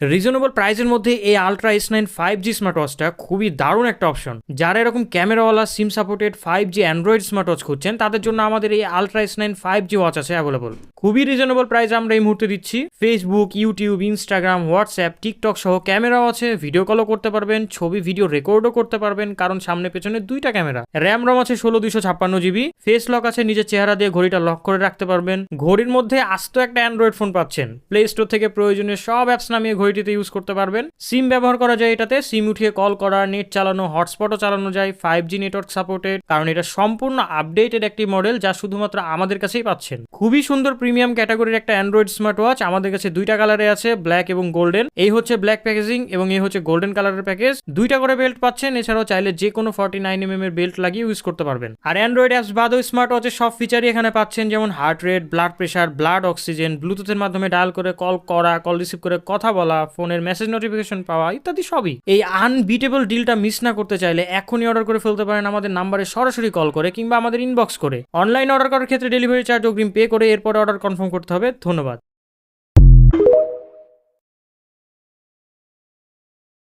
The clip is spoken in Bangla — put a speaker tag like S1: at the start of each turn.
S1: রিজনেবল প্রাইসের মধ্যে এই আলট্রা S9 5G স্মার্ট ওয়াচটা খুবই দারুণ একটা অপশন। যারা এরকম ক্যামেরাওয়ালা SIM supported 5G Android smart watch খুঁজছেন তাদের জন্য আমাদের এই আলট্রা S9 5G ওয়াচ আছে অ্যাভেলেবল। খুবই রিজনেবল প্রাইস আমরা এই মুহূর্তে দিচ্ছি। Facebook, YouTube, Instagram, WhatsApp, TikTok সহ ক্যামেরাও আছে, ভিডিও কলও করতে পারবেন, ছবি ভিডিও রেকর্ডও করতে পারবেন, কারণ সামনে পেছনে দুইটা ক্যামেরা। র্যাম রম আছে 16/256 GB, ফেস লক আছে, নিজের চেহারা দিয়ে ঘড়িটা লক করে রাখতে পারবেন। ঘড়ির মধ্যে আস্ত একটা অ্যান্ড্রয়েড ফোন পাচ্ছেন। প্লে স্টোর থেকে প্রয়োজনীয় সব অ্যাপস নামিয়ে ঘড়িটিতে ইউজ করতে পারবেন। সিম ব্যবহার করা যায় এটাতে, সিম উঠিয়ে কল করা, নেট চালানো, হটস্পটও চালানো যায়। 5G নেটওয়ার্ক সাপোর্টেড, কারণ এটা সম্পূর্ণ আপডেটেড একটি মডেল যা শুধুমাত্র আমাদের কাছেই পাচ্ছেন। খুবই সুন্দর প্রিমিয়াম ক্যাটাগরির একটা অ্যান্ড্রয়েড স্মার্ট ওয়াচ। আমাদের কাছে দুইটা কালারে আছে, ব্ল্যাক এবং গোল্ডেন। এই হচ্ছে ব্ল্যাক প্যাকেজিং এবং এই হচ্ছে গোল্ডেন কালারের প্যাকেজ। দুইটা করে বেল্ট পাচ্ছেন, এছাড়াও চাইলে যে কোনো 49mm এর বেল্ট লাগিয়ে ইউজ করতে পারবেন। আর অ্যান্ড্রয়েড অ্যাপস বাদেও স্মার্ট ওয়াচের সব ফিচারই এখানে পাচ্ছেন, যেমন heart rate, blood pressure, blood oxygen, ব্লুটুথের মাধ্যমে ডায়াল করে কল করা, কল রিসিভ করে কথা বলা, ফোনের মেসেজ নোটিফিকেশন পাওয়া ইত্যাদি সবই। এই আনবিটেবল ডিলটা মিস না করতে চাইলে এখনই অর্ডার করে ফেলতে পারেন আমাদের নাম্বারে সরাসরি কল করে কিংবা আমাদের ইনবক্স করে। অনলাইন অর্ডার করার ক্ষেত্রে ডেলিভারি চার্জ অগ্রিম পে করে এরপরে অর্ডার কনফার্ম করতে হবে। ধন্যবাদ।